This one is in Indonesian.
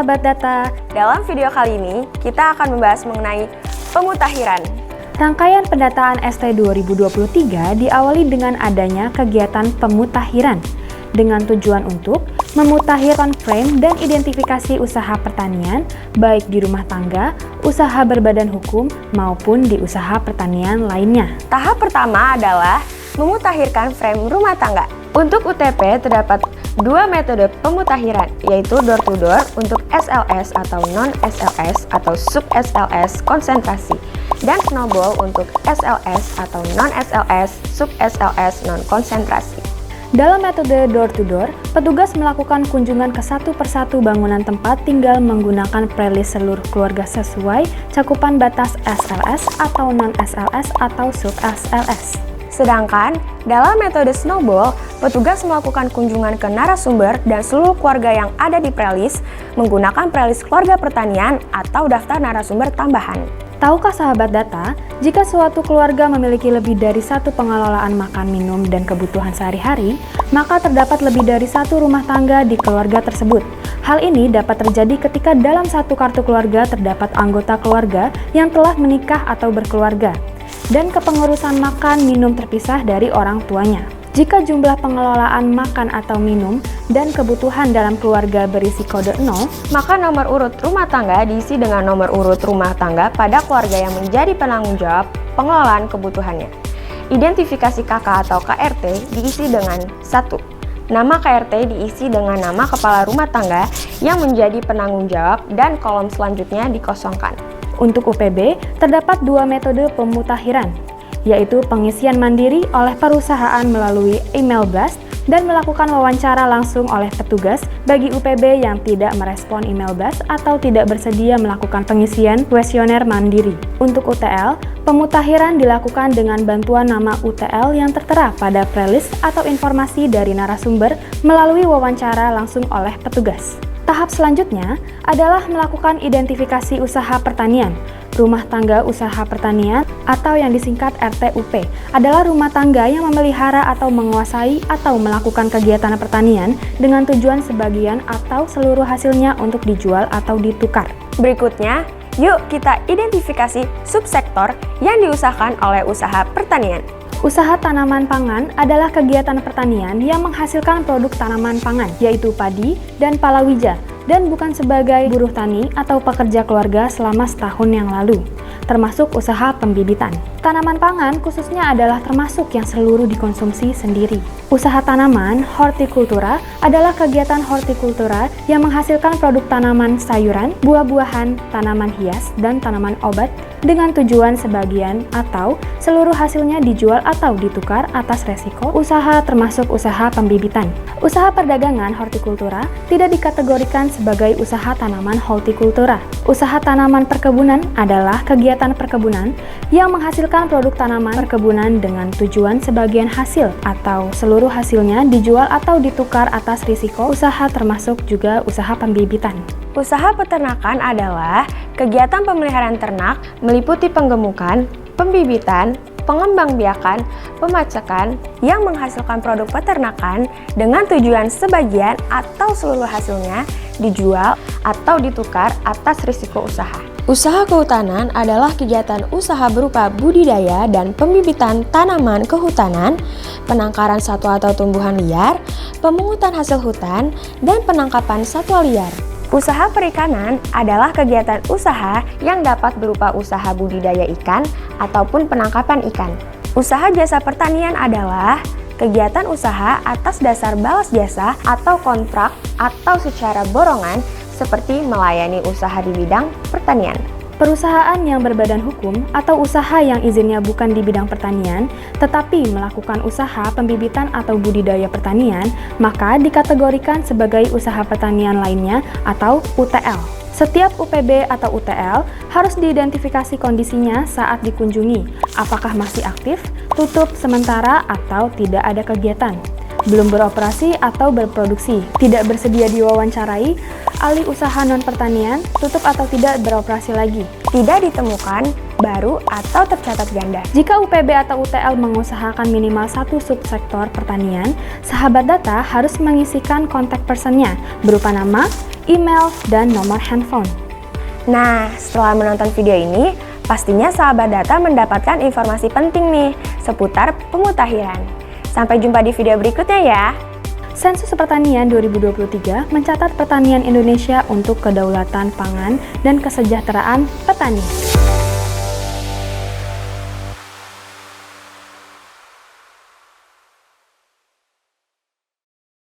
sahabat data, Dalam video kali ini, kita akan membahas mengenai pemutakhiran. rangkaian pendataan ST 2023 diawali dengan adanya kegiatan pemutakhiran dengan tujuan untuk memutakhirkan frame dan identifikasi usaha pertanian baik di rumah tangga, usaha berbadan hukum, maupun di usaha pertanian lainnya. Tahap pertama adalah memutakhirkan frame rumah tangga. Untuk UTP terdapat dua metode pemutakhiran, yaitu door to door untuk SLS atau non-SLS atau sub-SLS konsentrasi, dan snowball untuk SLS atau non-SLS, sub-SLS non-konsentrasi. Dalam metode door to door, petugas melakukan kunjungan ke satu persatu bangunan tempat tinggal menggunakan prelis seluruh keluarga sesuai cakupan batas SLS atau non-SLS atau sub-SLS. Sedangkan dalam metode snowball, petugas melakukan kunjungan ke narasumber dan seluruh keluarga yang ada di prelis menggunakan prelis keluarga pertanian atau daftar narasumber tambahan. Tahukah sahabat data, jika suatu keluarga memiliki lebih dari satu pengelolaan makan, minum, dan kebutuhan sehari-hari, maka terdapat lebih dari satu rumah tangga di keluarga tersebut. Hal ini dapat terjadi ketika dalam satu kartu keluarga terdapat anggota keluarga yang telah menikah atau berkeluarga, dan kepengurusan makan, minum terpisah dari orang tuanya. Jika jumlah pengelolaan makan atau minum dan kebutuhan dalam keluarga berisi kode 0, maka nomor urut rumah tangga diisi dengan nomor urut rumah tangga pada keluarga yang menjadi penanggung jawab pengelolaan kebutuhannya. Identifikasi KK atau KRT diisi dengan 1. Nama KRT diisi dengan nama kepala rumah tangga yang menjadi penanggung jawab dan kolom selanjutnya dikosongkan. Untuk UPB, terdapat dua metode pemutakhiran, yaitu pengisian mandiri oleh perusahaan melalui email blast dan melakukan wawancara langsung oleh petugas bagi UPB yang tidak merespon email blast atau tidak bersedia melakukan pengisian kuesioner mandiri. Untuk UTL, pemutakhiran dilakukan dengan bantuan nama UTL yang tertera pada prelis atau informasi dari narasumber melalui wawancara langsung oleh petugas. Tahap selanjutnya adalah melakukan identifikasi usaha pertanian. Rumah tangga usaha pertanian atau yang disingkat RTUP adalah rumah tangga yang memelihara atau menguasai atau melakukan kegiatan pertanian dengan tujuan sebagian atau seluruh hasilnya untuk dijual atau ditukar. Berikutnya, yuk kita identifikasi subsektor yang diusahakan oleh usaha pertanian. Usaha tanaman pangan adalah kegiatan pertanian yang menghasilkan produk tanaman pangan, yaitu padi dan palawija, dan bukan sebagai buruh tani atau pekerja keluarga selama setahun yang lalu, termasuk usaha pembibitan. Tanaman pangan khususnya adalah termasuk yang seluruh dikonsumsi sendiri. Usaha tanaman hortikultura adalah kegiatan hortikultura yang menghasilkan produk tanaman sayuran, buah-buahan, tanaman hias, dan tanaman obat dengan tujuan sebagian atau seluruh hasilnya dijual atau ditukar atas resiko usaha termasuk usaha pembibitan. Usaha perdagangan hortikultura tidak dikategorikan sebagai usaha tanaman hortikultura. Usaha tanaman perkebunan adalah kegiatan perkebunan yang menghasilkan produk tanaman perkebunan dengan tujuan sebagian hasil atau seluruh hasilnya dijual atau ditukar atas risiko usaha termasuk juga usaha pembibitan. Usaha peternakan adalah kegiatan pemeliharaan ternak meliputi penggemukan, pembibitan, pengembangbiakan, pemacakan yang menghasilkan produk peternakan dengan tujuan sebagian atau seluruh hasilnya dijual atau ditukar atas risiko usaha. Usaha kehutanan adalah kegiatan usaha berupa budidaya dan pembibitan tanaman kehutanan, penangkaran satwa atau tumbuhan liar, pemungutan hasil hutan, dan penangkapan satwa liar. Usaha perikanan adalah kegiatan usaha yang dapat berupa usaha budidaya ikan ataupun penangkapan ikan. Usaha jasa pertanian adalah kegiatan usaha atas dasar balas jasa atau kontrak atau secara borongan seperti melayani usaha di bidang pertanian. Perusahaan yang berbadan hukum atau usaha yang izinnya bukan di bidang pertanian, tetapi melakukan usaha pembibitan atau budidaya pertanian, maka dikategorikan sebagai usaha pertanian lainnya atau UTL. Setiap UPB atau UTL harus diidentifikasi kondisinya saat dikunjungi, apakah masih aktif, tutup sementara, atau tidak ada kegiatan, belum beroperasi atau berproduksi, tidak bersedia diwawancarai, alih usaha non-pertanian, tutup atau tidak beroperasi lagi, tidak ditemukan, baru atau tercatat ganda. Jika UPB atau UTL mengusahakan minimal satu subsektor pertanian, sahabat data harus mengisikan kontak personnya berupa nama, email, dan nomor handphone. Nah, setelah menonton video ini, pastinya sahabat data mendapatkan informasi penting nih seputar pemutakhiran. Sampai jumpa di video berikutnya ya. Sensus Pertanian 2023 mencatat pertanian Indonesia untuk kedaulatan pangan dan kesejahteraan petani.